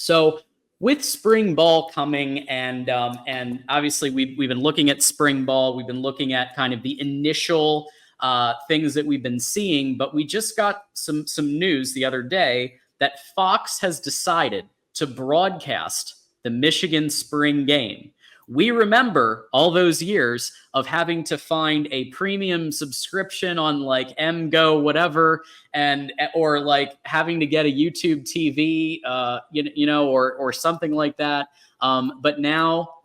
So with spring ball coming, and obviously we've been looking at spring ball, we've been looking at kind of the initial things that we've been seeing, but we just got some news the other day that Fox has decided to broadcast the Michigan spring game. We remember all those years of having to find a premium subscription on like MGO, whatever, or like having to get a YouTube TV, or something like that. But now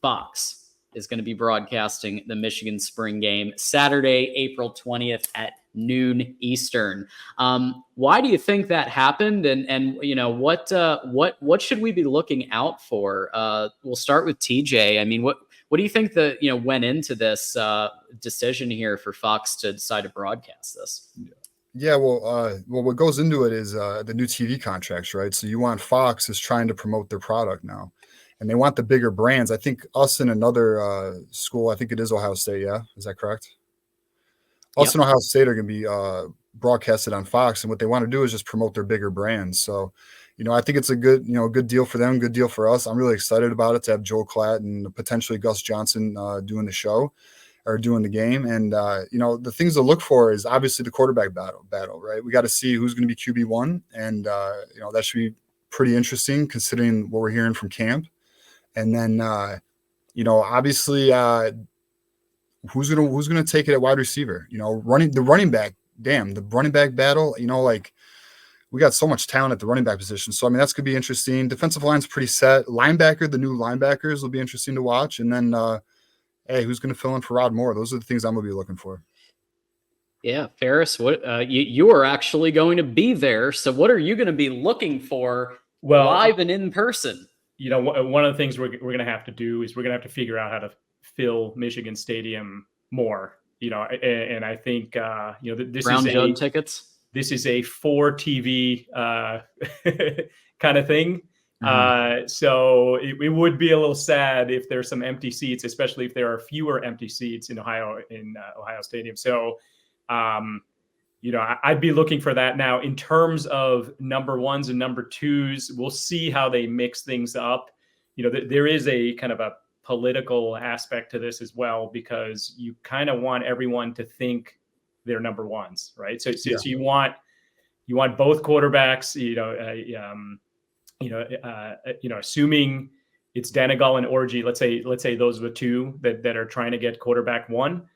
Fox is going to be broadcasting the Michigan spring game Saturday, April 20th at noon Eastern. Why do you think that happened? And what should we be looking out for? We'll start with TJ. I mean, what do you think went into this decision here for Fox to decide to broadcast this? Yeah, well, what goes into it is the new TV contracts, right? So you want Fox is trying to promote their product now, and they want the bigger brands. I think us and another school, I think it is Ohio State. Yeah, is that correct? Us and Ohio State are going to be broadcasted on Fox, and what they want to do is just promote their bigger brands. So, I think it's a good deal for them, good deal for us. I'm really excited about it to have Joel Klatt and potentially Gus Johnson doing the show or doing the game. And, the things to look for is obviously the quarterback battle, right? We got to see who's going to be QB1. And, that should be pretty interesting considering what we're hearing from camp. And then, obviously, who's gonna take it at wide receiver? The running back battle. We got so much talent at the running back position. So I mean, that's gonna be interesting. Defensive line's pretty set. The new linebackers will be interesting to watch. And then, who's gonna fill in for Rod Moore? Those are the things I'm gonna be looking for. Yeah, Ferris, what you are actually going to be there. So what are you going to be looking for live and in person? One of the things we're going to have to do is we're going to have to figure out how to fill Michigan Stadium more, and I think, this Brown is Judd tickets. This is a 4 TV kind of thing. Mm-hmm. So it would be a little sad if there's some empty seats, especially if there are fewer empty seats in Ohio Stadium. So, I'd be looking for that. Now, in terms of number ones and number twos, we'll see how they mix things up. There is a kind of a political aspect to this as well, because you kind of want everyone to think they're number ones, right? So you want both quarterbacks, assuming it's Denegal and Orji, let's say those are the two that are trying to get quarterback one.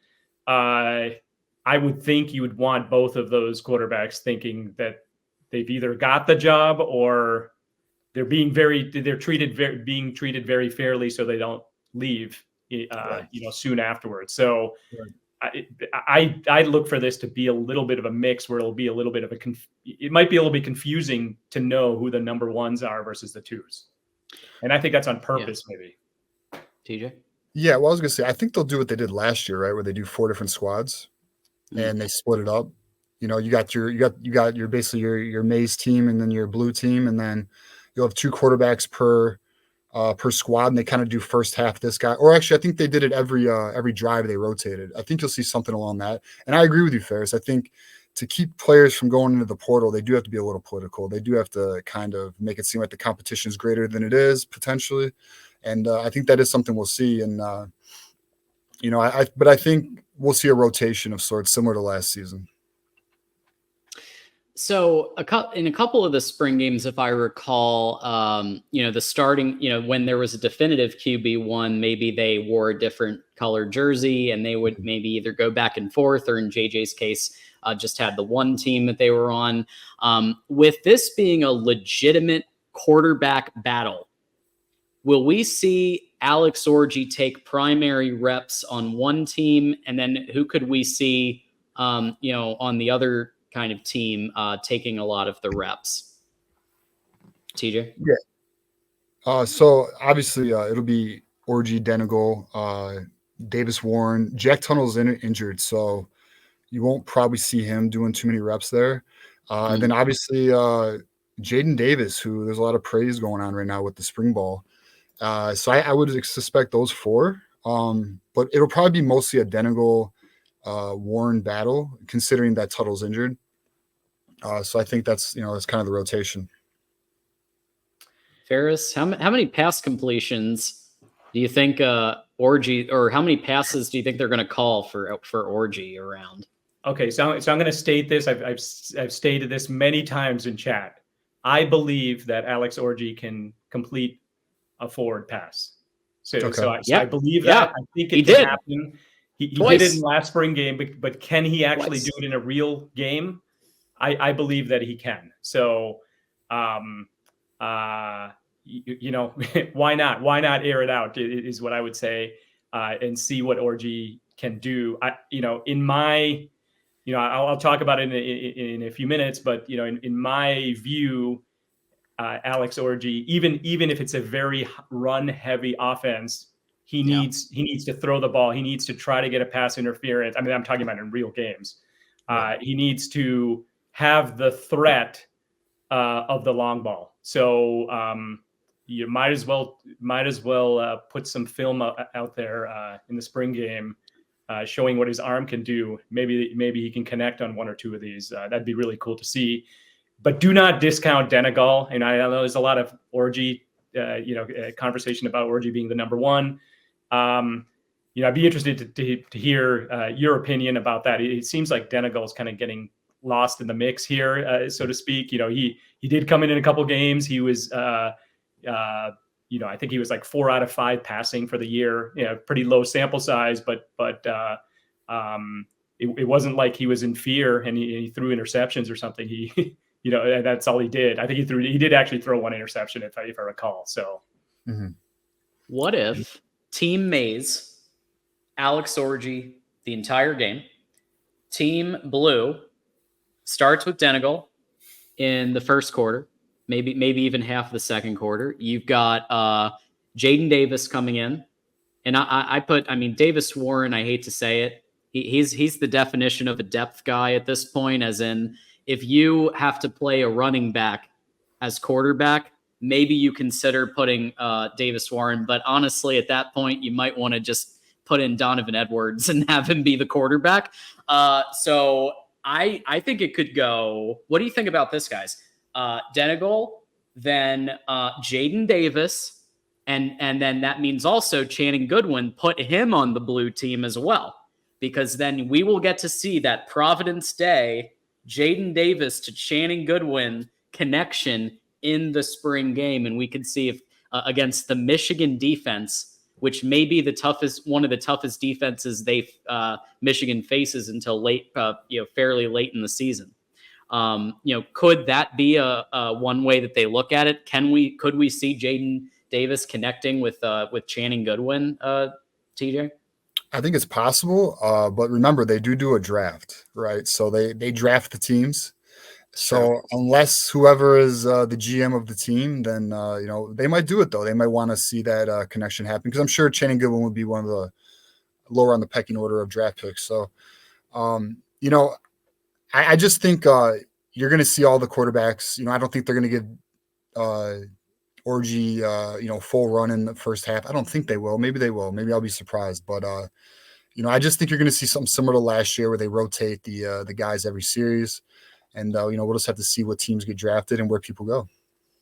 I would think you would want both of those quarterbacks thinking that they've either got the job or they're being treated very fairly, so they don't leave, soon afterwards. So I look for this to be a little bit of a mix where it'll be a little bit of it might be a little bit confusing to know who the number ones are versus the twos. And I think that's on purpose, maybe. TJ? Yeah, well, I was going to say, I think they'll do what they did last year, right? Where they do 4 different squads. And they split it up. You got your basically your maize team and then your blue team, and then you'll have 2 quarterbacks per squad, and they kind of do first half this guy. Or actually, I think they did it every drive they rotated. I think you'll see something along that. And I agree with you, Ferris. I think to keep players from going into the portal, they do have to be a little political. They do have to kind of make it seem like the competition is greater than it is potentially. And I think that is something we'll see. And but I think we'll see a rotation of sorts similar to last season. So in a couple of the spring games, if I recall, the starting, when there was a definitive QB1, maybe they wore a different colored jersey and they would maybe either go back and forth, or in JJ's case, just had the one team that they were on. With this being a legitimate quarterback battle, will we see Alex Orji take primary reps on one team, and then who could we see, on the other kind of team taking a lot of the reps? TJ? Yeah. So obviously it'll be Orji, Denegal, Davis Warren. Jack Tunnel's injured, so you won't probably see him doing too many reps there. And then obviously Jaden Davis, who there's a lot of praise going on right now with the spring ball. So I would suspect those 4, but it'll probably be mostly a Denegal Warren battle, considering that Tuttle's injured. So I think that's kind of the rotation. Ferris, how many pass completions do you think Orgy, or how many passes do you think they're going to call for Orgy around? Okay, so I'm going to state this. I've stated this many times in chat. I believe that Alex Orgy can complete a forward pass. So, Okay. I believe that. Yeah. I think He it can did. happen. He did it Twice. in last spring game, but can he actually Twice. do it in a real game? I believe that he can. So, you know, why not? Why not air it out? Is what I would say, and see what Orgy can do. In my, I'll talk about it in a few minutes, but in my view, Alex Orgy, even if it's a very run heavy offense, he needs to throw the ball. He needs to try to get a pass interference. I mean, I'm talking about in real games. He needs to have the threat of the long ball. So you might as well put some film out there in the spring game, showing what his arm can do. Maybe he can connect on one or two of these. That'd be really cool to see. But do not discount Denegal. And I know there's a lot of Orgy, conversation about Orgy being the number one. I'd be interested to hear your opinion about that. It seems like Denegal is kind of getting lost in the mix here, so to speak. He did come in a couple games. He was, I think he was like 4 out of 5 passing for the year. Pretty low sample size, but it wasn't like he was in fear and he threw interceptions or something. He, that's all he did. I think he did actually throw one interception if I recall. So, What if Team Maize, Alex Orgy, the entire game, Team Blue starts with Denegal in the first quarter, maybe even half the second quarter. You've got Jaden Davis coming in, and I mean, Davis Warren, I hate to say it, he's the definition of a depth guy at this point, as in, if you have to play a running back as quarterback, maybe you consider putting Davis Warren. But honestly, at that point, you might want to just put in Donovan Edwards and have him be the quarterback. So I think it could go. What do you think about this, guys? Denegal, then Jaden Davis, and then that means also Channing Goodwin, put him on the blue team as well, because then we will get to see that Providence Day Jaden Davis to Channing Goodwin connection in the spring game, and we could see if against the Michigan defense, which may be one of the toughest defenses Michigan faces until late, fairly late in the season. Could that be a one way that they look at it? Could we see Jaden Davis connecting with Channing Goodwin, TJ? I think it's possible, but remember, they do a draft, right? So they draft the teams. So unless whoever is the GM of the team, then they might do it though. They might want to see that connection happen, because I'm sure Channing Goodwin would be one of the lower on the pecking order of draft picks. So, I just think you're going to see all the quarterbacks. I don't think they're going to give Orgy full run in the first half. I don't think they will. Maybe they will. Maybe I'll be surprised. But I just think you're going to see something similar to last year, where they rotate the guys every series. And, we'll just have to see what teams get drafted and where people go.